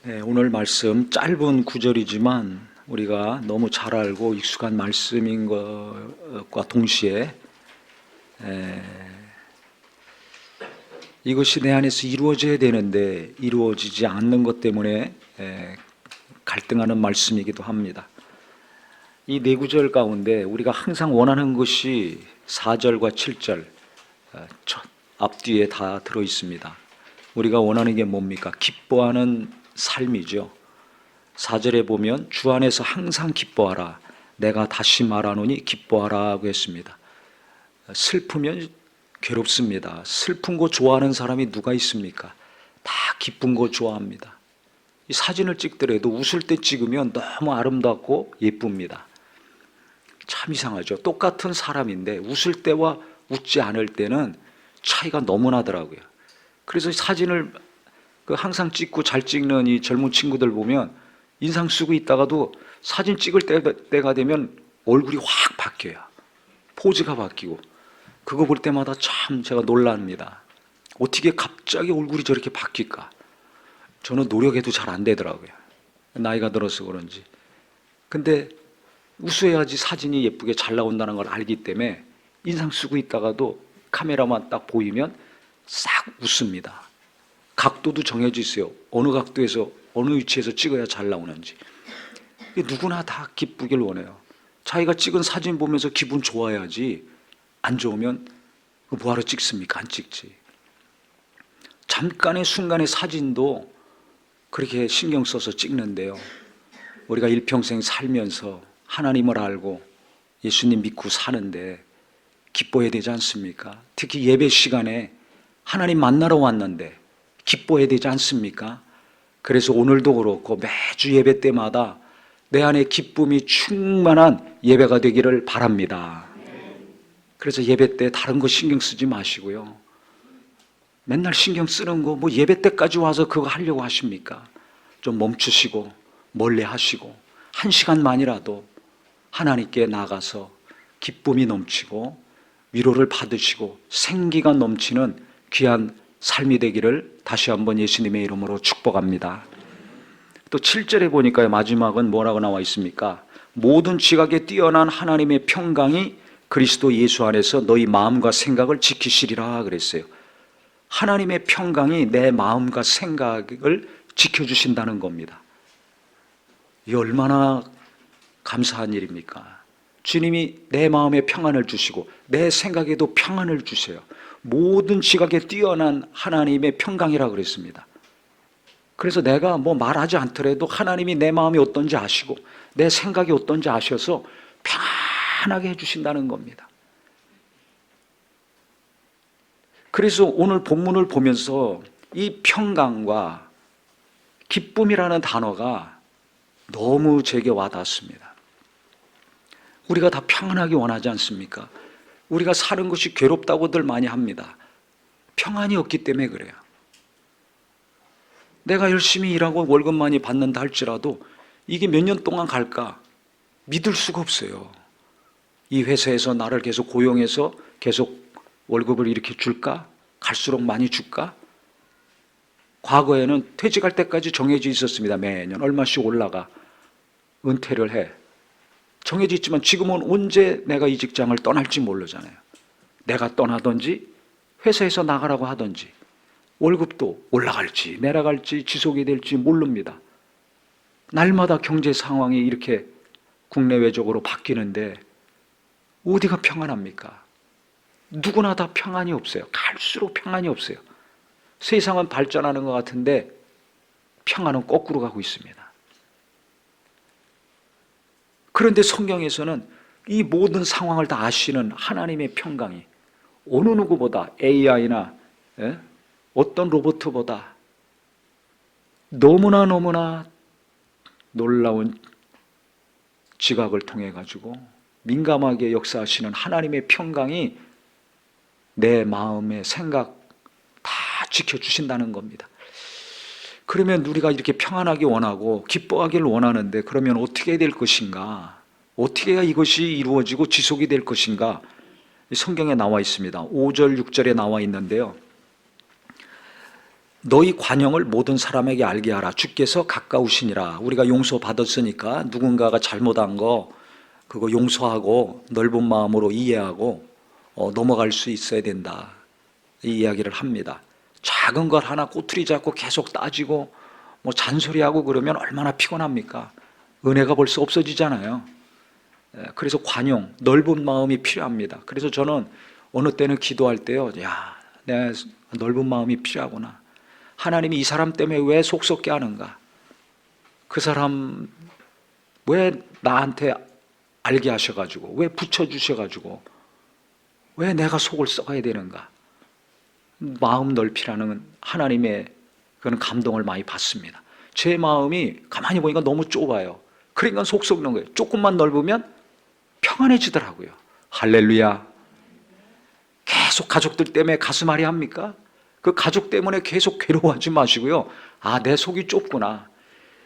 네, 오늘 말씀 짧은 구절이지만 우리가 너무 잘 알고 익숙한 말씀인 것과 동시에 이것이 내 안에서 이루어져야 되는데 이루어지지 않는 것 때문에 갈등하는 말씀이기도 합니다. 이 네 구절 가운데 우리가 항상 원하는 것이 4절과 7절 앞뒤에 다 들어 있습니다. 우리가 원하는 게 뭡니까? 기뻐하는 삶이죠. 4절에 보면 주 안에서 항상 기뻐하라. 내가 다시 말하노니 기뻐하라고 했습니다. 슬프면 괴롭습니다. 슬픈 거 좋아하는 사람이 누가 있습니까? 다 기쁜 거 좋아합니다. 이 사진을 찍더라도 웃을 때 찍으면 너무 아름답고 예쁩니다. 참 이상하죠. 똑같은 사람인데 웃을 때와 웃지 않을 때는 차이가 너무 나더라고요. 그래서 사진을 항상 찍고 잘 찍는 이 젊은 친구들 보면 인상 쓰고 있다가도 사진 찍을 때가 되면 얼굴이 확 바뀌어요. 포즈가 바뀌고. 그거 볼 때마다 참 제가 놀랍니다. 어떻게 갑자기 얼굴이 저렇게 바뀔까? 저는 노력해도 잘 안 되더라고요. 나이가 들어서 그런지. 근데 웃어야지 사진이 예쁘게 잘 나온다는 걸 알기 때문에 인상 쓰고 있다가도 카메라만 딱 보이면 싹 웃습니다. 각도도 정해져 있어요. 어느 각도에서 어느 위치에서 찍어야 잘 나오는지. 누구나 다 기쁘길 원해요. 자기가 찍은 사진 보면서 기분 좋아야지. 안 좋으면 뭐하러 찍습니까? 안 찍지. 잠깐의 순간의 사진도 그렇게 신경 써서 찍는데요. 우리가 일평생 살면서 하나님을 알고 예수님 믿고 사는데 기뻐해야 되지 않습니까? 특히 예배 시간에 하나님 만나러 왔는데 기뻐해야 되지 않습니까? 그래서 오늘도 그렇고 매주 예배 때마다 내 안에 기쁨이 충만한 예배가 되기를 바랍니다. 그래서 예배 때 다른 거 신경 쓰지 마시고요. 맨날 신경 쓰는 거 뭐 예배 때까지 와서 그거 하려고 하십니까? 좀 멈추시고 멀리 하시고 1시간만이라도 하나님께 나가서 기쁨이 넘치고 위로를 받으시고 생기가 넘치는 귀한 삶이 되기를 다시 한번 예수님의 이름으로 축복합니다. 또 7절에 보니까 마지막은 뭐라고 나와 있습니까? 모든 지각에 뛰어난 하나님의 평강이 그리스도 예수 안에서 너희 마음과 생각을 지키시리라 그랬어요. 하나님의 평강이 내 마음과 생각을 지켜주신다는 겁니다. 이 얼마나 감사한 일입니까? 주님이 내 마음에 평안을 주시고 내 생각에도 평안을 주세요. 모든 지각에 뛰어난 하나님의 평강이라고 그랬습니다. 그래서 내가 뭐 말하지 않더라도 하나님이 내 마음이 어떤지 아시고 내 생각이 어떤지 아셔서 평안하게 해주신다는 겁니다. 그래서 오늘 본문을 보면서 이 평강과 기쁨이라는 단어가 너무 제게 와닿습니다. 우리가 다 평안하게 원하지 않습니까? 우리가 사는 것이 괴롭다고들 많이 합니다. 평안이 없기 때문에 그래요. 내가 열심히 일하고 월급 많이 받는다 할지라도 이게 몇 년 동안 갈까 믿을 수가 없어요. 이 회사에서 나를 계속 고용해서 계속 월급을 이렇게 줄까? 갈수록 많이 줄까? 과거에는 퇴직할 때까지 정해져 있었습니다. 매년 얼마씩 올라가 은퇴를 해. 정해져 있지만 지금은 언제 내가 이 직장을 떠날지 모르잖아요. 내가 떠나든지 회사에서 나가라고 하든지 월급도 올라갈지 내려갈지 지속이 될지 모릅니다. 날마다 경제 상황이 이렇게 국내외적으로 바뀌는데 어디가 평안합니까? 누구나 다 평안이 없어요. 갈수록 평안이 없어요. 세상은 발전하는 것 같은데 평안은 거꾸로 가고 있습니다. 그런데 성경에서는 이 모든 상황을 다 아시는 하나님의 평강이 어느 누구보다 AI나 어떤 로봇보다 너무나 놀라운 지각을 통해 가지고 민감하게 역사하시는 하나님의 평강이 내 마음의 생각 다 지켜주신다는 겁니다. 그러면 우리가 이렇게 평안하게 원하고 기뻐하기를 원하는데 그러면 어떻게 해야 될 것인가? 어떻게 해야 이것이 이루어지고 지속이 될 것인가? 성경에 나와 있습니다. 5절, 6절에 나와 있는데요. 너희 관용을 모든 사람에게 알게 하라. 주께서 가까우시니라. 우리가 용서받았으니까 누군가가 잘못한 거 그거 용서하고 넓은 마음으로 이해하고 넘어갈 수 있어야 된다, 이 이야기를 합니다. 작은 것 하나 꼬투리 잡고 계속 따지고 뭐 잔소리하고 그러면 얼마나 피곤합니까? 은혜가 벌써 없어지잖아요. 그래서 관용, 넓은 마음이 필요합니다. 그래서 저는 어느 때는 기도할 때요, 야, 내 넓은 마음이 필요하구나. 하나님이 이 사람 때문에 왜 속 썩게 하는가? 그 사람 왜 나한테 알게 하셔가지고, 왜 붙여주셔가지고, 왜 내가 속을 썩어야 되는가? 마음 넓히라는 하나님의 그런 감동을 많이 받습니다. 제 마음이 가만히 보니까 너무 좁아요. 그러니까 속 썩는 거예요. 조금만 넓으면 평안해지더라고요. 할렐루야. 계속 가족들 때문에 가슴앓이 합니까? 그 가족 때문에 계속 괴로워하지 마시고요. 아, 내 속이 좁구나.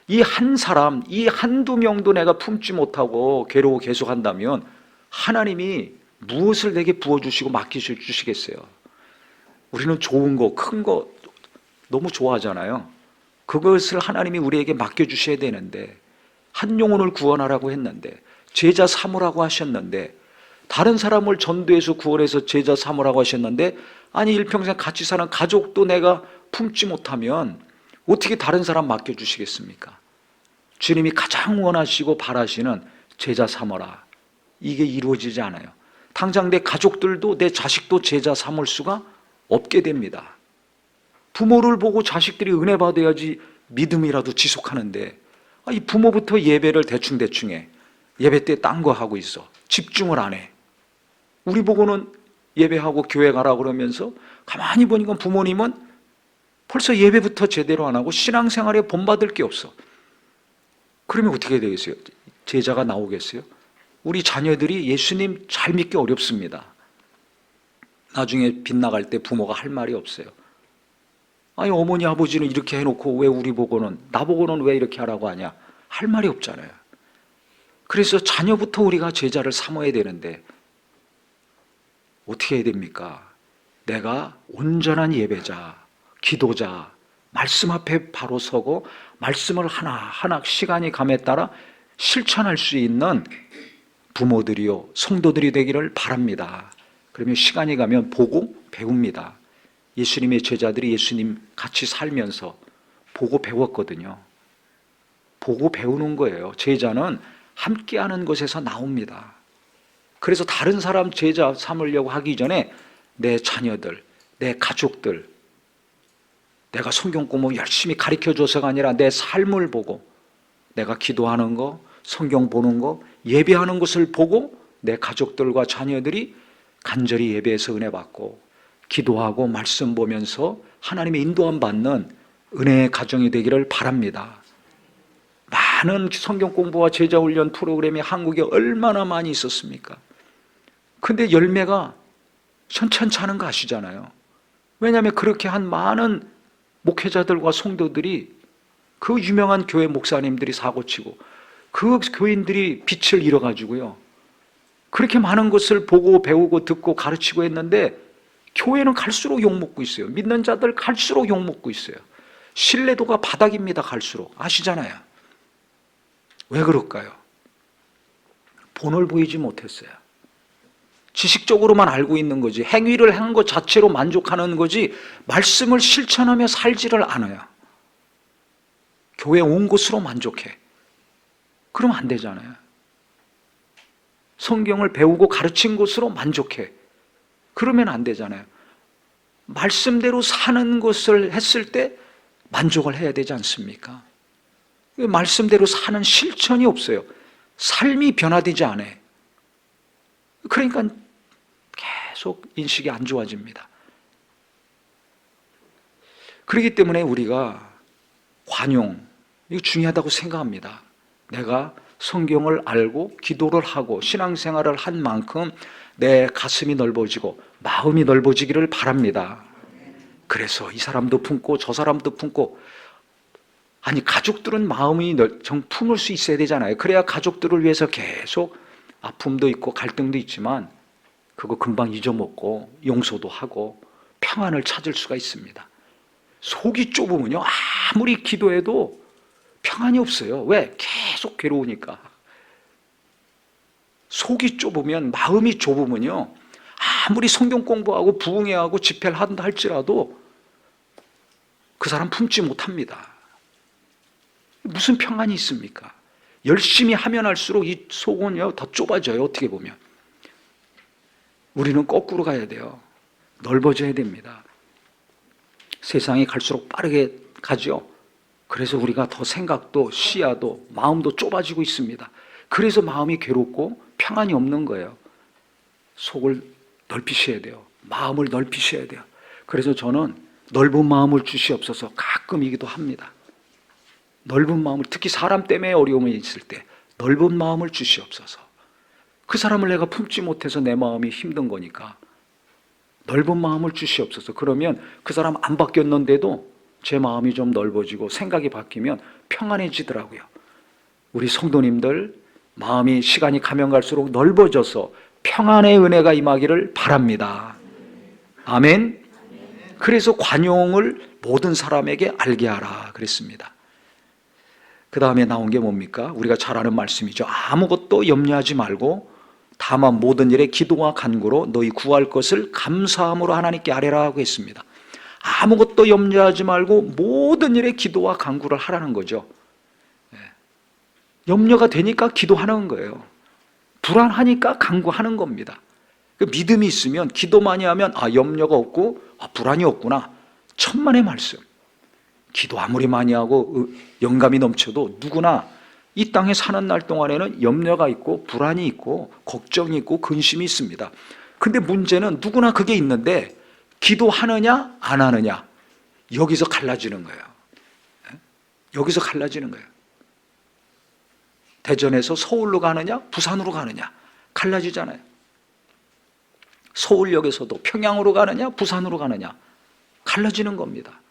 이 한 사람, 이 한두 명도 내가 품지 못하고 괴로워 계속 한다면 하나님이 무엇을 내게 부어주시고 맡기시겠어요? 우리는 좋은 거, 큰 거 너무 좋아하잖아요. 그것을 하나님이 우리에게 맡겨주셔야 되는데, 한 영혼을 구원하라고 했는데, 제자 삼으라고 하셨는데, 다른 사람을 전도해서 구원해서 제자 삼으라고 하셨는데, 아니 일평생 같이 사는 가족도 내가 품지 못하면 어떻게 다른 사람 맡겨주시겠습니까? 주님이 가장 원하시고 바라시는 제자 삼어라, 이게 이루어지지 않아요. 당장 내 가족들도 내 자식도 제자 삼을 수가 없게 됩니다. 부모를 보고 자식들이 은혜 받아야지 믿음이라도 지속하는데, 이 부모부터 예배를 대충 해. 예배 때 딴 거 하고 있어. 집중을 안 해. 우리 보고는 예배하고 교회 가라 그러면서 가만히 보니까 부모님은 벌써 예배부터 제대로 안 하고 신앙생활에 본받을 게 없어. 그러면 어떻게 되겠어요? 제자가 나오겠어요? 우리 자녀들이 예수님 잘 믿기 어렵습니다. 나중에 빗나갈 때 부모가 할 말이 없어요. 아니 어머니 아버지는 이렇게 해놓고 왜 우리 보고는, 나보고는 왜 이렇게 하라고 하냐, 할 말이 없잖아요. 그래서 자녀부터 우리가 제자를 삼아야 되는데 어떻게 해야 됩니까? 내가 온전한 예배자, 기도자, 말씀 앞에 바로 서고 말씀을 하나하나 시간이 감에 따라 실천할 수 있는 부모들이요, 성도들이 되기를 바랍니다. 그러면 시간이 가면 보고 배웁니다. 예수님의 제자들이 예수님 같이 살면서 보고 배웠거든요. 보고 배우는 거예요. 제자는 함께하는 것에서 나옵니다. 그래서 다른 사람 제자 삼으려고 하기 전에 내 자녀들, 내 가족들, 내가 성경 공부 열심히 가르쳐줘서가 아니라 내 삶을 보고, 내가 기도하는 거, 성경 보는 거, 예배하는 것을 보고 내 가족들과 자녀들이 간절히 예배에서 은혜 받고 기도하고 말씀 보면서 하나님의 인도함 받는 은혜의 가정이 되기를 바랍니다. 많은 성경 공부와 제자 훈련 프로그램이 한국에 얼마나 많이 있었습니까? 근데 열매가 현찮지 않은 거 아시잖아요. 왜냐하면 그렇게 한 많은 목회자들과 성도들이, 그 유명한 교회 목사님들이 사고치고 그 교인들이 빛을 잃어가지고요, 그렇게 많은 것을 보고 배우고 듣고 가르치고 했는데 교회는 갈수록 욕먹고 있어요. 믿는 자들 갈수록 욕먹고 있어요. 신뢰도가 바닥입니다. 갈수록. 아시잖아요. 왜 그럴까요? 본을 보이지 못했어요. 지식적으로만 알고 있는 거지, 행위를 한 것 자체로 만족하는 거지 말씀을 실천하며 살지를 않아요. 교회 온 것으로 만족해. 그러면 안 되잖아요. 성경을 배우고 가르친 것으로 만족해. 그러면 안 되잖아요. 말씀대로 사는 것을 했을 때 만족을 해야 되지 않습니까? 말씀대로 사는 실천이 없어요. 삶이 변화되지 않아요. 그러니까 계속 인식이 안 좋아집니다. 그렇기 때문에 우리가 관용, 이거 중요하다고 생각합니다. 내가 성경을 알고 기도를 하고 신앙생활을 한 만큼 내 가슴이 넓어지고 마음이 넓어지기를 바랍니다. 그래서 이 사람도 품고 저 사람도 품고, 아니 가족들은 마음이 품을 수 있어야 되잖아요. 그래야 가족들을 위해서 계속 아픔도 있고 갈등도 있지만 그거 금방 잊어먹고 용서도 하고 평안을 찾을 수가 있습니다. 속이 좁으면요, 아무리 기도해도 평안이 없어요. 왜? 계속 괴로우니까. 속이 좁으면, 마음이 좁으면요, 아무리 성경 공부하고 부흥회하고 집회를 한다 할지라도 그 사람 품지 못합니다. 무슨 평안이 있습니까? 열심히 하면 할수록 이 속은요 더 좁아져요. 어떻게 보면 우리는 거꾸로 가야 돼요. 넓어져야 됩니다. 세상이 갈수록 빠르게 가죠. 그래서 우리가 더 생각도 시야도 마음도 좁아지고 있습니다. 그래서 마음이 괴롭고 평안이 없는 거예요. 속을 넓히셔야 돼요. 마음을 넓히셔야 돼요. 그래서 저는 넓은 마음을 주시옵소서 가끔이기도 합니다. 넓은 마음을, 특히 사람 때문에 어려움이 있을 때 넓은 마음을 주시옵소서. 그 사람을 내가 품지 못해서 내 마음이 힘든 거니까 넓은 마음을 주시옵소서. 그러면 그 사람 안 바뀌었는데도 제 마음이 좀 넓어지고 생각이 바뀌면 평안해지더라고요. 우리 성도님들 마음이 시간이 가면 갈수록 넓어져서 평안의 은혜가 임하기를 바랍니다. 아멘. 그래서 관용을 모든 사람에게 알게 하라 그랬습니다. 그 다음에 나온 게 뭡니까? 우리가 잘 아는 말씀이죠. 아무것도 염려하지 말고 다만 모든 일에 기도와 간구로 너희 구할 것을 감사함으로 하나님께 아뢰라 하고 했습니다. 아무것도 염려하지 말고 모든 일에 기도와 간구를 하라는 거죠. 염려가 되니까 기도하는 거예요. 불안하니까 간구하는 겁니다. 믿음이 있으면 기도 많이 하면 염려가 없고 불안이 없구나. 천만의 말씀. 기도 아무리 많이 하고 영감이 넘쳐도 누구나 이 땅에 사는 날 동안에는 염려가 있고 불안이 있고 걱정이 있고 근심이 있습니다. 근데 문제는 누구나 그게 있는데 기도하느냐 안 하느냐, 여기서 갈라지는 거예요. 여기서 갈라지는 거예요. 대전에서 서울로 가느냐 부산으로 가느냐 갈라지잖아요. 서울역에서도 평양으로 가느냐 부산으로 가느냐 갈라지는 겁니다.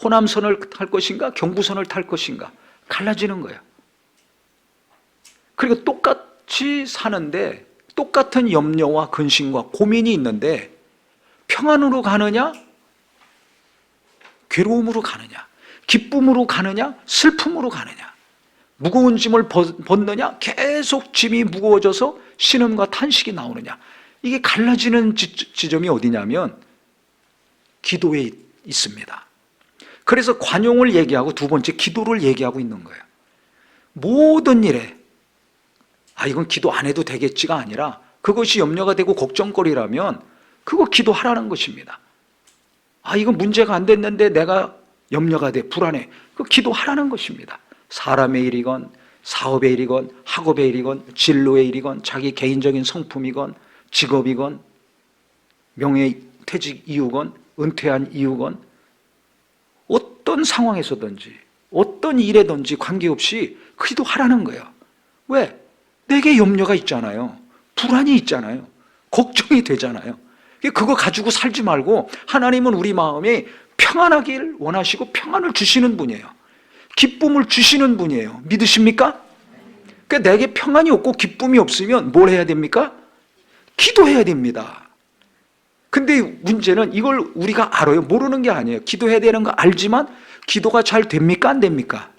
호남선을 탈 것인가 경부선을 탈 것인가 갈라지는 거예요. 그리고 똑같이 사는데 똑같은 염려와 근심과 고민이 있는데 평안으로 가느냐 괴로움으로 가느냐, 기쁨으로 가느냐 슬픔으로 가느냐, 무거운 짐을 벗느냐 계속 짐이 무거워져서 신음과 탄식이 나오느냐, 이게 갈라지는 지점이 어디냐면 기도에 있습니다. 그래서 관용을 얘기하고 두 번째 기도를 얘기하고 있는 거예요. 모든 일에 이건 기도 안 해도 되겠지가 아니라 그것이 염려가 되고 걱정거리라면 그거 기도하라는 것입니다. 이건 문제가 안 됐는데 내가 염려가 돼 불안해, 그거 기도하라는 것입니다. 사람의 일이건 사업의 일이건 학업의 일이건 진로의 일이건 자기 개인적인 성품이건 직업이건 명예퇴직 이유건 은퇴한 이유건 어떤 상황에서든지 어떤 일에든지 관계없이 기도하라는 거예요. 왜? 내게 염려가 있잖아요. 불안이 있잖아요. 걱정이 되잖아요. 그거 가지고 살지 말고 하나님은 우리 마음에 평안하길 원하시고 평안을 주시는 분이에요. 기쁨을 주시는 분이에요. 믿으십니까? 그러니까 내게 평안이 없고 기쁨이 없으면 뭘 해야 됩니까? 기도해야 됩니다. 근데 문제는 이걸 우리가 알아요. 모르는 게 아니에요. 기도해야 되는 거 알지만 기도가 잘 됩니까? 안 됩니까?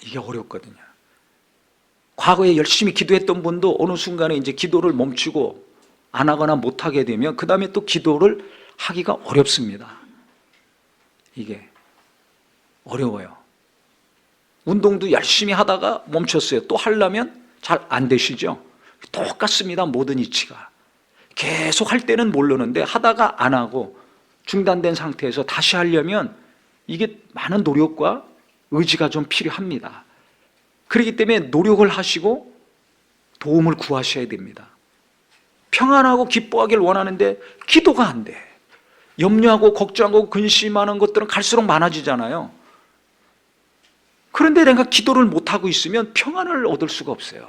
이게 어렵거든요. 과거에 열심히 기도했던 분도 어느 순간에 이제 기도를 멈추고 안 하거나 못 하게 되면 그 다음에 또 기도를 하기가 어렵습니다. 이게 어려워요. 운동도 열심히 하다가 멈췄어요. 또 하려면 잘 안 되시죠? 똑같습니다. 모든 이치가. 계속 할 때는 모르는데 하다가 안 하고 중단된 상태에서 다시 하려면 이게 많은 노력과 의지가 좀 필요합니다. 그렇기 때문에 노력을 하시고 도움을 구하셔야 됩니다. 평안하고 기뻐하길 원하는데 기도가 안 돼. 염려하고 걱정하고 근심하는 것들은 갈수록 많아지잖아요. 그런데 내가 기도를 못하고 있으면 평안을 얻을 수가 없어요.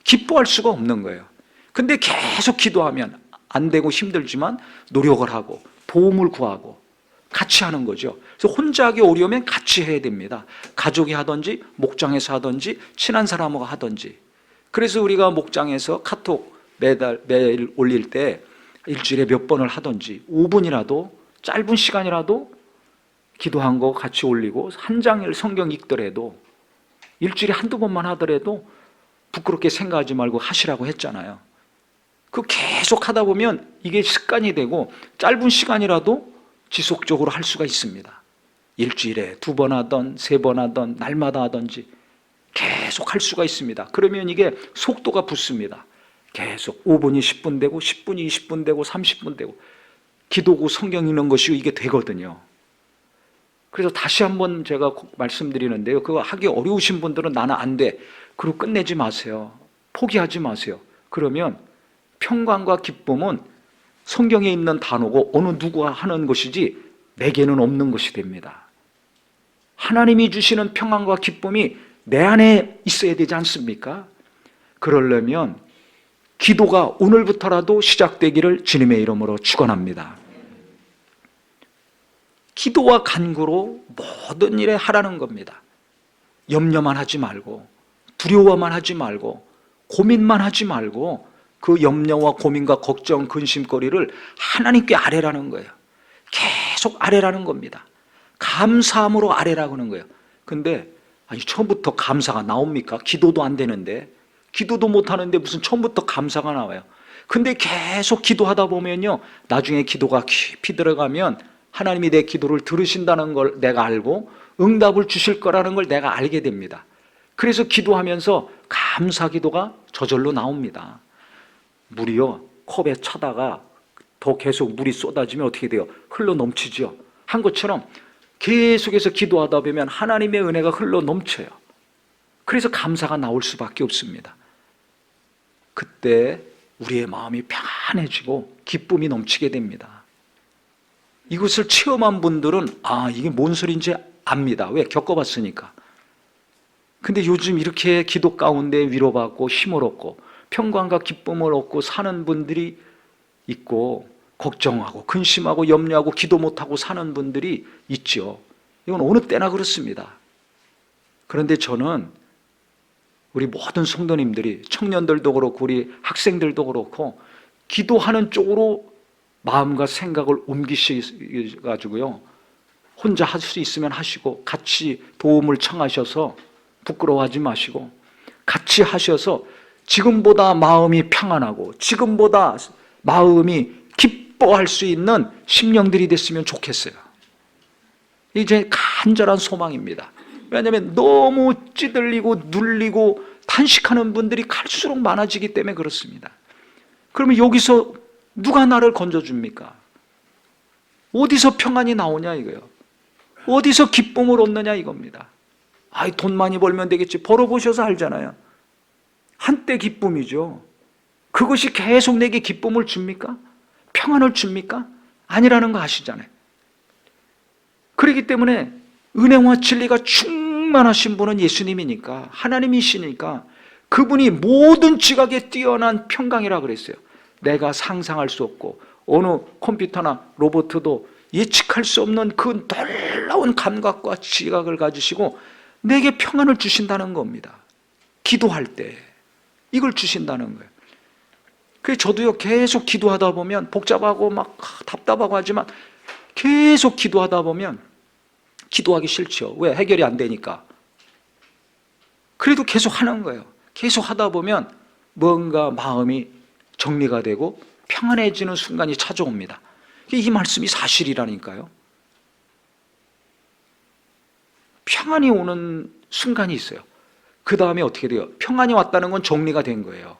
기뻐할 수가 없는 거예요. 근데 계속 기도하면 안 되고 힘들지만 노력을 하고 도움을 구하고 같이 하는 거죠. 그래서 혼자 하기 어려우면 같이 해야 됩니다. 가족이 하든지 목장에서 하든지 친한 사람하고 하든지. 그래서 우리가 목장에서 카톡 매일 올릴 때 일주일에 몇 번을 하든지 5분이라도 짧은 시간이라도 기도한 거 같이 올리고 한 장을 성경 읽더라도 일주일에 한두 번만 하더라도 부끄럽게 생각하지 말고 하시라고 했잖아요. 그 계속 하다 보면 이게 습관이 되고 짧은 시간이라도 지속적으로 할 수가 있습니다. 일주일에 2번 하던 3번 하던 날마다 하든지 계속 할 수가 있습니다. 그러면 이게 속도가 붙습니다. 계속 5분이 10분 되고 10분이 20분 되고 30분 되고 기도고 성경 읽는 것이 이게 되거든요. 그래서 다시 한번 제가 말씀드리는데요, 그거 하기 어려우신 분들은 나는 안 돼, 그리고 끝내지 마세요. 포기하지 마세요. 그러면 평강과 기쁨은 성경에 있는 단어고 어느 누구가 하는 것이지 내게는 없는 것이 됩니다. 하나님이 주시는 평안과 기쁨이 내 안에 있어야 되지 않습니까? 그러려면 기도가 오늘부터라도 시작되기를 주님의 이름으로 축원합니다. 기도와 간구로 모든 일에 하라는 겁니다. 염려만 하지 말고 두려워만 하지 말고 고민만 하지 말고 그 염려와 고민과 걱정, 근심거리를 하나님께 아뢰라는 거예요. 계속 아뢰라는 겁니다. 감사함으로 아뢰라고 하는 거예요. 근데 아니 처음부터 감사가 나옵니까? 기도도 안 되는데, 기도도 못 하는데 무슨 처음부터 감사가 나와요? 근데 계속 기도하다 보면요, 나중에 기도가 깊이 들어가면 하나님이 내 기도를 들으신다는 걸 내가 알고 응답을 주실 거라는 걸 내가 알게 됩니다. 그래서 기도하면서 감사 기도가 저절로 나옵니다. 물이요, 컵에 차다가 더 계속 물이 쏟아지면 어떻게 돼요? 흘러 넘치죠. 한 것처럼 계속해서 기도하다 보면 하나님의 은혜가 흘러 넘쳐요. 그래서 감사가 나올 수밖에 없습니다. 그때 우리의 마음이 평안해지고 기쁨이 넘치게 됩니다. 이것을 체험한 분들은 이게 뭔 소리인지 압니다. 왜? 겪어봤으니까. 근데 요즘 이렇게 기도 가운데 위로받고 힘을 얻고 평강과 기쁨을 얻고 사는 분들이 있고, 걱정하고 근심하고 염려하고 기도 못하고 사는 분들이 있죠. 이건 어느 때나 그렇습니다. 그런데 저는 우리 모든 성도님들이, 청년들도 그렇고 우리 학생들도 그렇고 기도하는 쪽으로 마음과 생각을 옮기셔가지고요, 혼자 할 수 있으면 하시고 같이 도움을 청하셔서 부끄러워하지 마시고 같이 하셔서 지금보다 마음이 평안하고 지금보다 마음이 기뻐할 수 있는 심령들이 됐으면 좋겠어요. 이제 간절한 소망입니다. 왜냐하면 너무 찌들리고 눌리고 탄식하는 분들이 갈수록 많아지기 때문에 그렇습니다. 그러면 여기서 누가 나를 건져줍니까? 어디서 평안이 나오냐 이거예요. 어디서 기쁨을 얻느냐 이겁니다. 돈 많이 벌면 되겠지. 벌어보셔서 알잖아요. 한때 기쁨이죠. 그것이 계속 내게 기쁨을 줍니까? 평안을 줍니까? 아니라는 거 아시잖아요. 그렇기 때문에 은혜와 진리가 충만하신 분은 예수님이니까, 하나님이시니까 그분이 모든 지각에 뛰어난 평강이라 그랬어요. 내가 상상할 수 없고 어느 컴퓨터나 로봇도 예측할 수 없는 그 놀라운 감각과 지각을 가지시고 내게 평안을 주신다는 겁니다. 기도할 때 이걸 주신다는 거예요. 그래서 저도요, 계속 기도하다 보면 복잡하고 막 답답하고 하지만 계속 기도하다 보면 기도하기 싫죠. 왜? 해결이 안 되니까. 그래도 계속 하는 거예요. 계속 하다 보면 뭔가 마음이 정리가 되고 평안해지는 순간이 찾아옵니다. 이 말씀이 사실이라니까요. 평안이 오는 순간이 있어요. 그 다음에 어떻게 돼요? 평안이 왔다는 건 정리가 된 거예요.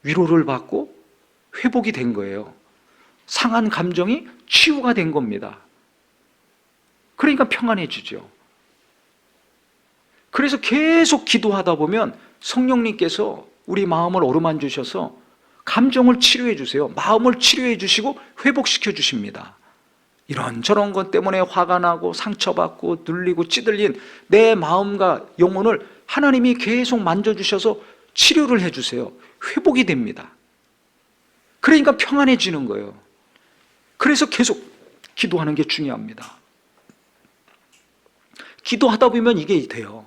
위로를 받고 회복이 된 거예요. 상한 감정이 치유가 된 겁니다. 그러니까 평안해지죠. 그래서 계속 기도하다 보면 성령님께서 우리 마음을 어루만지셔서 감정을 치료해 주세요. 마음을 치료해 주시고 회복시켜 주십니다. 이런저런 것 때문에 화가 나고 상처받고 눌리고 찌들린 내 마음과 영혼을 하나님이 계속 만져주셔서 치료를 해주세요. 회복이 됩니다. 그러니까 평안해지는 거예요. 그래서 계속 기도하는 게 중요합니다. 기도하다 보면 이게 돼요.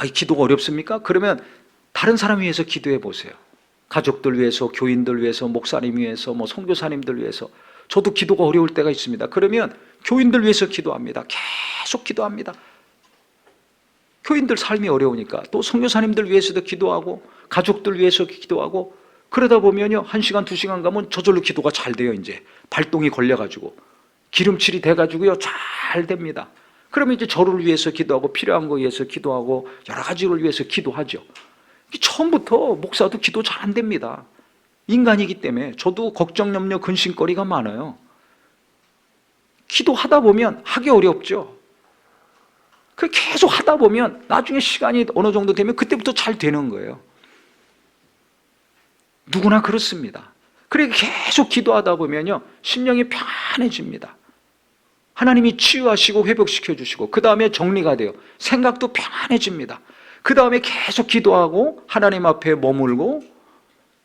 이 기도가 어렵습니까? 그러면 다른 사람 위해서 기도해 보세요. 가족들 위해서, 교인들 위해서, 목사님 위해서, 선교사님들 위해서. 저도 기도가 어려울 때가 있습니다. 그러면 교인들 위해서 기도합니다. 계속 기도합니다. 교인들 삶이 어려우니까. 또 선교사님들 위해서도 기도하고, 가족들 위해서 기도하고. 그러다 보면요, 1시간, 2시간 가면 저절로 기도가 잘 돼요. 이제 발동이 걸려가지고 기름칠이 돼가지고요, 잘 됩니다. 그러면 이제 저를 위해서 기도하고, 필요한 거 위해서 기도하고, 여러 가지를 위해서 기도하죠. 처음부터 목사도 기도 잘 안 됩니다. 인간이기 때문에. 저도 걱정, 염려, 근심거리가 많아요. 기도하다 보면 하기 어렵죠. 그 계속 하다 보면 나중에 시간이 어느 정도 되면 그때부터 잘 되는 거예요. 누구나 그렇습니다. 그래 계속 기도하다 보면요, 심령이 평안해집니다. 하나님이 치유하시고 회복시켜 주시고, 그 다음에 정리가 돼요. 생각도 평안해집니다. 그 다음에 계속 기도하고 하나님 앞에 머물고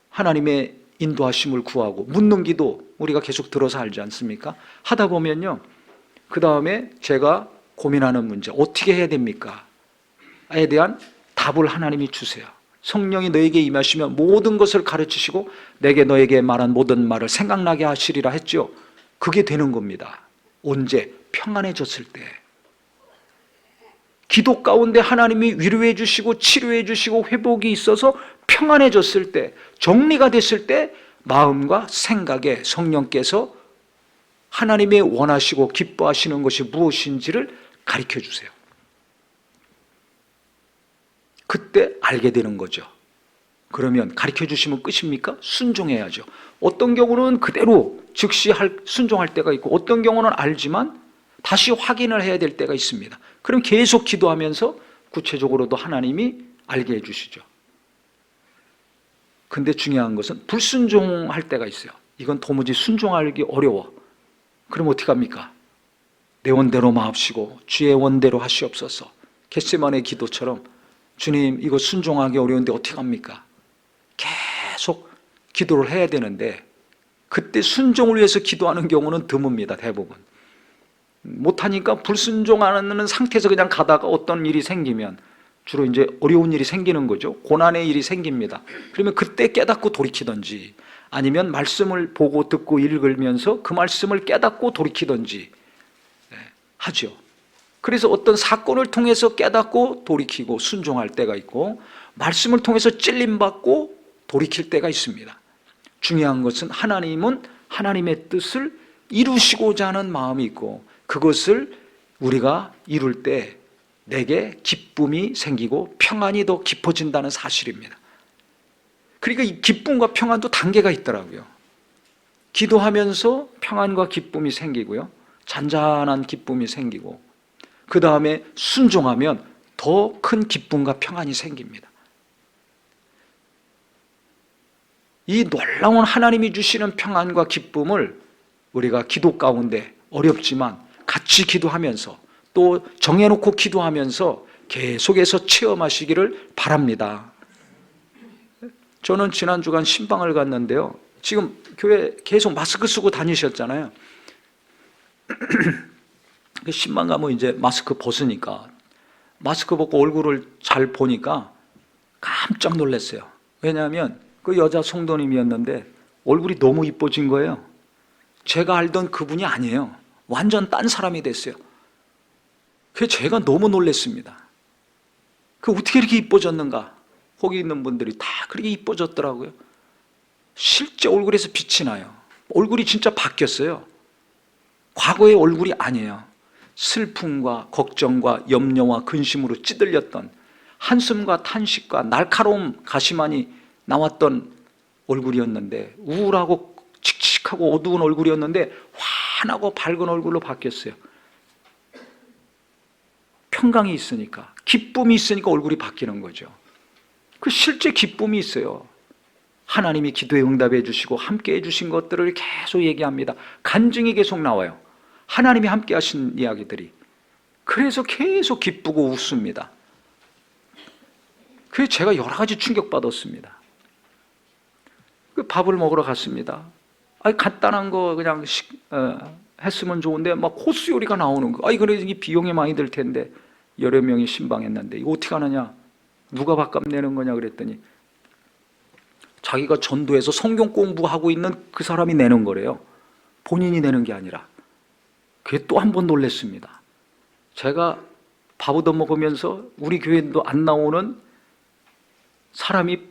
하나님의 인도하심을 구하고, 묻는 기도 우리가 계속 들어서 알지 않습니까? 하다 보면요, 그 다음에 제가 고민하는 문제, 어떻게 해야 됩니까? 에 대한 답을 하나님이 주세요. 성령이 너에게 임하시면 모든 것을 가르치시고 내게 너에게 말한 모든 말을 생각나게 하시리라 했죠. 그게 되는 겁니다. 언제? 평안해졌을 때. 기도 가운데 하나님이 위로해 주시고 치료해 주시고 회복이 있어서 평안해졌을 때, 정리가 됐을 때 마음과 생각에 성령께서 하나님의 원하시고 기뻐하시는 것이 무엇인지를 가르쳐 주세요. 그때 알게 되는 거죠. 그러면 가르쳐 주시면 끝입니까? 순종해야죠. 어떤 경우는 그대로 즉시 순종할 때가 있고, 어떤 경우는 알지만 다시 확인을 해야 될 때가 있습니다. 그럼 계속 기도하면서 구체적으로도 하나님이 알게 해주시죠. 근데 중요한 것은 불순종할 때가 있어요. 이건 도무지 순종하기 어려워. 그럼 어떻게 합니까? 내 원대로 마옵시고 주의 원대로 하시옵소서. 겟세마네 기도처럼, 주님 이거 순종하기 어려운데 어떻게 합니까? 계속 기도를 해야 되는데, 그때 순종을 위해서 기도하는 경우는 드뭅니다. 대부분 못하니까 불순종하는 상태에서 그냥 가다가 어떤 일이 생기면, 주로 이제 어려운 일이 생기는 거죠. 고난의 일이 생깁니다. 그러면 그때 깨닫고 돌이키든지, 아니면 말씀을 보고 듣고 읽으면서 그 말씀을 깨닫고 돌이키든지 하죠. 그래서 어떤 사건을 통해서 깨닫고 돌이키고 순종할 때가 있고, 말씀을 통해서 찔림받고 돌이킬 때가 있습니다. 중요한 것은 하나님은 하나님의 뜻을 이루시고자 하는 마음이 있고, 그것을 우리가 이룰 때 내게 기쁨이 생기고 평안이 더 깊어진다는 사실입니다. 그러니까 이 기쁨과 평안도 단계가 있더라고요. 기도하면서 평안과 기쁨이 생기고요, 잔잔한 기쁨이 생기고, 그 다음에 순종하면 더 큰 기쁨과 평안이 생깁니다. 이 놀라운 하나님이 주시는 평안과 기쁨을 우리가 기도 가운데, 어렵지만 같이 기도하면서 또 정해놓고 기도하면서 계속해서 체험하시기를 바랍니다. 저는 지난 주간 신방을 갔는데요, 지금 교회 계속 마스크 쓰고 다니셨잖아요. 신방 가면 이제 마스크 벗으니까, 마스크 벗고 얼굴을 잘 보니까 깜짝 놀랐어요. 왜냐하면 그 여자 성도님이었는데 얼굴이 너무 이뻐진 거예요. 제가 알던 그분이 아니에요. 완전 딴 사람이 됐어요. 그래서 제가 너무 놀랐습니다. 그 어떻게 이렇게 이뻐졌는가? 거기 있는 분들이 다 그렇게 이뻐졌더라고요. 실제 얼굴에서 빛이 나요. 얼굴이 진짜 바뀌었어요. 과거의 얼굴이 아니에요. 슬픔과 걱정과 염려와 근심으로 찌들렸던, 한숨과 탄식과 날카로운 가시만이 나왔던 얼굴이었는데, 우울하고 칙칙하고 어두운 얼굴이었는데 환하고 밝은 얼굴로 바뀌었어요. 평강이 있으니까, 기쁨이 있으니까 얼굴이 바뀌는 거죠. 그 실제 기쁨이 있어요. 하나님이 기도에 응답해 주시고 함께 해 주신 것들을 계속 얘기합니다. 간증이 계속 나와요. 하나님이 함께 하신 이야기들이. 그래서 계속 기쁘고 웃습니다. 그래서 제가 여러 가지 충격받았습니다. 그 밥을 먹으러 갔습니다. 간단한 거 그냥 했으면 좋은데 막 코스 요리가 나오는 거. 그래 이게 비용이 많이 들 텐데, 여러 명이 신방했는데 이거 어떻게 하느냐, 누가 밥값 내는 거냐 그랬더니 자기가 전도해서 성경 공부하고 있는 그 사람이 내는 거래요. 본인이 내는 게 아니라. 그게 또 한 번 놀랐습니다. 제가 밥 얻어 먹으면서 우리 교회도 안 나오는 사람이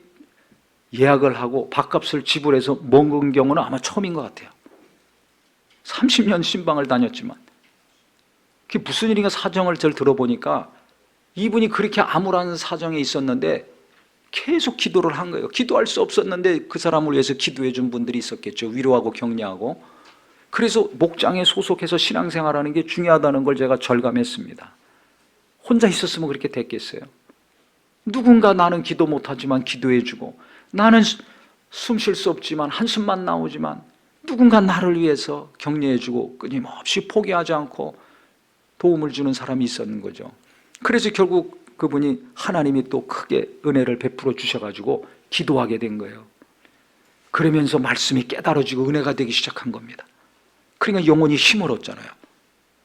예약을 하고 밥값을 지불해서 먹은 경우는 아마 처음인 것 같아요. 30년 신방을 다녔지만. 그게 무슨 일인가 사정을 잘 들어보니까 이분이 그렇게 암울한 사정에 있었는데 계속 기도를 한 거예요. 기도할 수 없었는데 그 사람을 위해서 기도해 준 분들이 있었겠죠. 위로하고 격려하고. 그래서 목장에 소속해서 신앙생활하는 게 중요하다는 걸 제가 절감했습니다. 혼자 있었으면 그렇게 됐겠어요? 누군가 나는 기도 못하지만 기도해 주고, 나는 숨 쉴 수 없지만 한숨만 나오지만 누군가 나를 위해서 격려해 주고 끊임없이 포기하지 않고 도움을 주는 사람이 있었는 거죠. 그래서 결국 그분이 하나님이 또 크게 은혜를 베풀어 주셔가지고 기도하게 된 거예요. 그러면서 말씀이 깨달아지고 은혜가 되기 시작한 겁니다. 그러니까 영혼이 힘을 얻잖아요.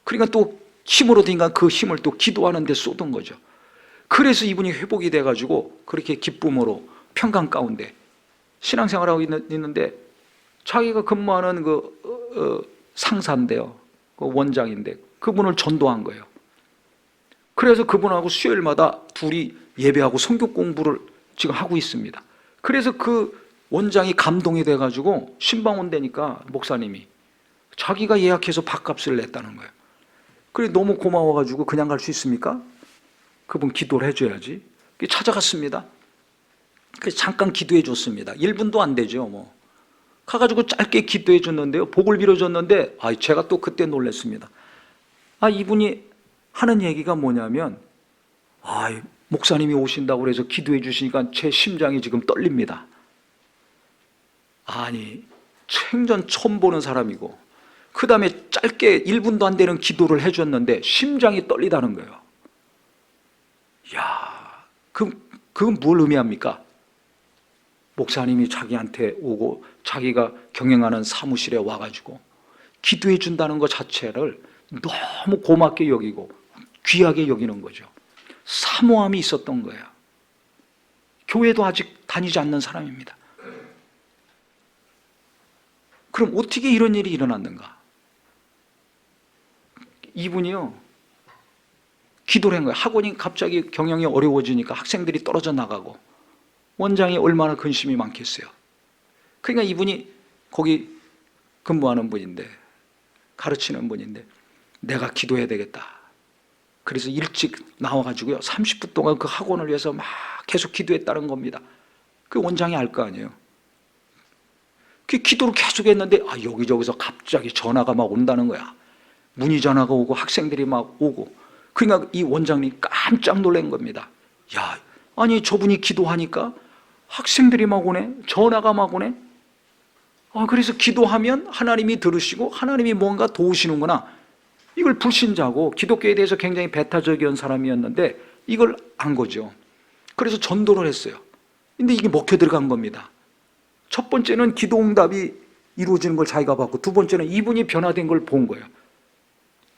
그러니까 또 힘을 얻으니까 그 힘을 또 기도하는 데 쏟은 거죠. 그래서 이분이 회복이 돼가지고 그렇게 기쁨으로 평강 가운데 신앙생활하고 있는데 자기가 근무하는 상사인데요, 그 원장인데 그분을 전도한 거예요. 그래서 그분하고 수요일마다 둘이 예배하고 성경 공부를 지금 하고 있습니다. 그래서 그 원장이 감동이 돼가지고 신방 온다니까 목사님이 자기가 예약해서 밥값을 냈다는 거예요. 그래 너무 고마워가지고 그냥 갈 수 있습니까? 그분 기도를 해줘야지. 찾아갔습니다. 그래서 잠깐 기도해 줬습니다. 1분도 안 되죠. 가가지고 짧게 기도해 줬는데요, 복을 빌어줬는데 제가 또 그때 놀랐습니다. 이분이 하는 얘기가 뭐냐면 목사님이 오신다고 그래서 기도해 주시니까 제 심장이 지금 떨립니다. 아니 생전 처음 보는 사람이고 그 다음에 짧게 1분도 안 되는 기도를 해줬는데 심장이 떨리다는 거예요. 그건 뭘 의미합니까? 목사님이 자기한테 오고 자기가 경영하는 사무실에 와가지고 기도해 준다는 것 자체를 너무 고맙게 여기고 귀하게 여기는 거죠. 사모함이 있었던 거예요. 교회도 아직 다니지 않는 사람입니다. 그럼 어떻게 이런 일이 일어났는가? 이분이요, 기도를 한 거예요. 학원이 갑자기 경영이 어려워지니까 학생들이 떨어져 나가고 원장이 얼마나 근심이 많겠어요. 그러니까 이분이 거기 근무하는 분인데, 가르치는 분인데 내가 기도해야 되겠다. 그래서 일찍 나와가지고요 30분 동안 그 학원을 위해서 막 계속 기도했다는 겁니다. 그 원장이 알 거 아니에요. 그 기도를 계속 했는데 여기저기서 갑자기 전화가 막 온다는 거야. 문의 전화가 오고 학생들이 막 오고. 그러니까 이 원장님 깜짝 놀란 겁니다. 아니 저분이 기도하니까 학생들이 막 오네, 전화가 막 오네. 그래서 기도하면 하나님이 들으시고 하나님이 뭔가 도우시는구나. 이걸 불신자고 기독교에 대해서 굉장히 배타적인 사람이었는데 이걸 안 거죠. 그래서 전도를 했어요. 근데 이게 먹혀 들어간 겁니다. 첫 번째는 기도 응답이 이루어지는 걸 자기가 봤고, 두 번째는 이분이 변화된 걸 본 거예요.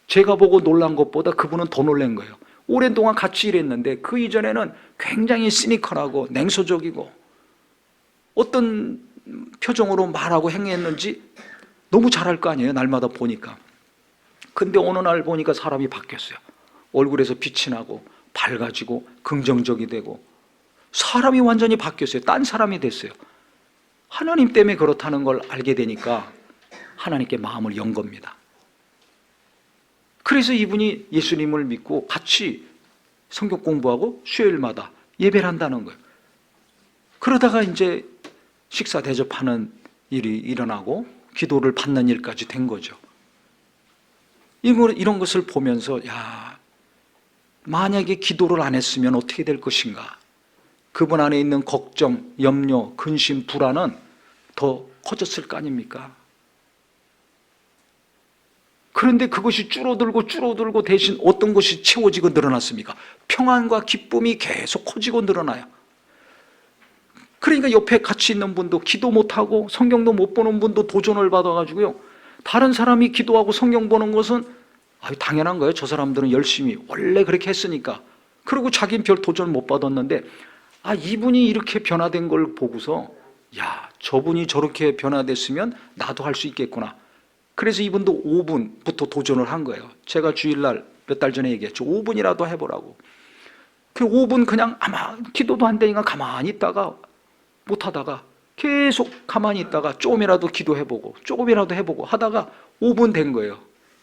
제가 보고 놀란 것보다 그분은 더 놀란 거예요. 오랜 동안 같이 일했는데 그 이전에는 굉장히 시니컬하고 냉소적이고 어떤 표정으로 말하고 행했는지 너무 잘할 거 아니에요, 날마다 보니까. 근데 어느 날 보니까 사람이 바뀌었어요. 얼굴에서 빛이 나고 밝아지고 긍정적이 되고 사람이 완전히 바뀌었어요. 딴 사람이 됐어요. 하나님 때문에 그렇다는 걸 알게 되니까 하나님께 마음을 연 겁니다. 그래서 이분이 예수님을 믿고 같이 성경 공부하고 수요일마다 예배를 한다는 거예요. 그러다가 이제 식사 대접하는 일이 일어나고 기도를 받는 일까지 된 거죠. 이런 것을 보면서 만약에 기도를 안 했으면 어떻게 될 것인가? 그분 안에 있는 걱정, 염려, 근심, 불안은 더 커졌을 거 아닙니까? 그런데 그것이 줄어들고 대신 어떤 것이 채워지고 늘어났습니까? 평안과 기쁨이 계속 커지고 늘어나요. 그러니까 옆에 같이 있는 분도 기도 못하고 성경도 못 보는 분도 도전을 받아가지고요, 다른 사람이 기도하고 성경 보는 것은 당연한 거예요. 저 사람들은 열심히 원래 그렇게 했으니까. 그리고 자기는 별 도전을 못 받았는데 이분이 이렇게 변화된 걸 보고서 야, 저분이 저렇게 변화됐으면 나도 할 수 있겠구나. 그래서 이분도 5분부터 도전을 한 거예요. 제가 주일날 몇 달 전에 얘기했죠. 5분이라도 해보라고. 그 5분 그냥 아마 기도도 안 되니까 가만히 있다가 못하다가 계속 가만히 있다가 조금이라도 기도해보고 조금이라도 해보고 하다가 5분 된 거예요.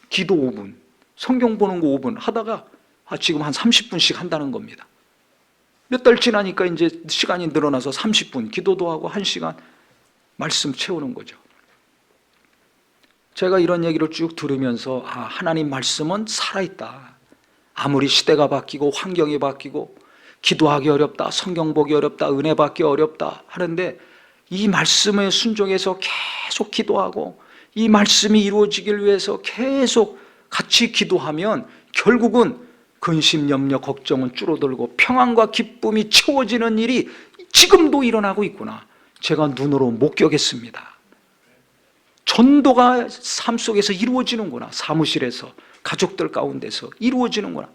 기도 5분, 성경 보는 거 5분 하다가 지금 한 30분씩 한다는 겁니다. 몇 달 지나니까 이제 시간이 늘어나서 30분 기도도 하고 1시간 말씀 채우는 거죠. 제가 이런 얘기를 쭉 들으면서 하나님 말씀은 살아있다. 아무리 시대가 바뀌고 환경이 바뀌고 기도하기 어렵다, 성경 보기 어렵다, 은혜 받기 어렵다 하는데 이 말씀에 순종해서 계속 기도하고 이 말씀이 이루어지길 위해서 계속 같이 기도하면 결국은 근심, 염려, 걱정은 줄어들고 평안과 기쁨이 채워지는 일이 지금도 일어나고 있구나. 제가 눈으로 목격했습니다. 전도가 삶 속에서 이루어지는구나. 사무실에서, 가족들 가운데서 이루어지는구나.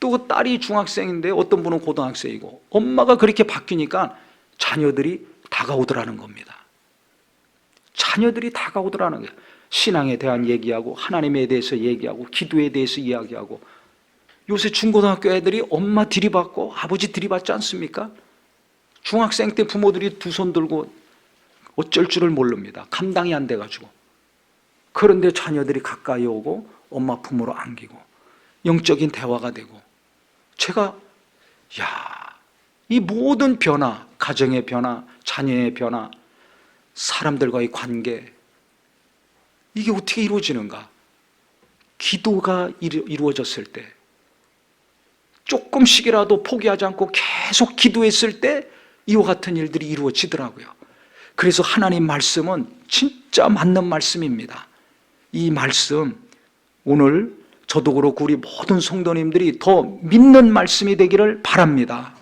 또 딸이 중학생인데 어떤 분은 고등학생이고 엄마가 그렇게 바뀌니까 자녀들이 다가오더라는 겁니다. 자녀들이 다가오더라는 거예요. 신앙에 대한 얘기하고 하나님에 대해서 얘기하고 기도에 대해서 이야기하고 요새 중고등학교 애들이 엄마 들이받고 아버지 들이받지 않습니까? 중학생 때 부모들이 두 손 들고 어쩔 줄을 모릅니다. 감당이 안 돼가지고. 그런데 자녀들이 가까이 오고 엄마 품으로 안기고 영적인 대화가 되고 제가 이 모든 변화, 가정의 변화, 자녀의 변화, 사람들과의 관계 이게 어떻게 이루어지는가? 기도가 이루어졌을 때 조금씩이라도 포기하지 않고 계속 기도했을 때 이와 같은 일들이 이루어지더라고요. 그래서 하나님 말씀은 진짜 맞는 말씀입니다. 이 말씀 오늘 저도 그렇고 우리 모든 성도님들이 더 믿는 말씀이 되기를 바랍니다.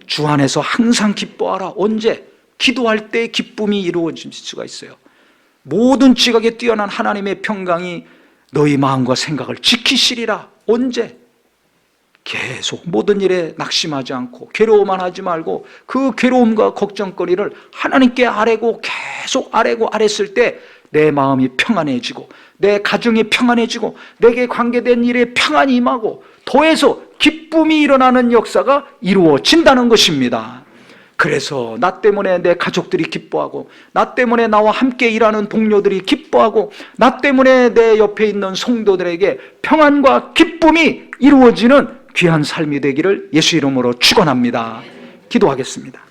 주 안에서 항상 기뻐하라. 언제? 기도할 때 기쁨이 이루어질 수가 있어요. 모든 지각에 뛰어난 하나님의 평강이 너희 마음과 생각을 지키시리라. 언제? 계속 모든 일에 낙심하지 않고 괴로워만 하지 말고 그 괴로움과 걱정거리를 하나님께 아뢰고 계속 아뢰고 아랬을 때 내 마음이 평안해지고 내 가정이 평안해지고 내게 관계된 일에 평안이 임하고 더해서 기쁨이 일어나는 역사가 이루어진다는 것입니다. 그래서 나 때문에 내 가족들이 기뻐하고 나 때문에 나와 함께 일하는 동료들이 기뻐하고 나 때문에 내 옆에 있는 성도들에게 평안과 기쁨이 이루어지는 귀한 삶이 되기를 예수 이름으로 축원합니다. 기도하겠습니다.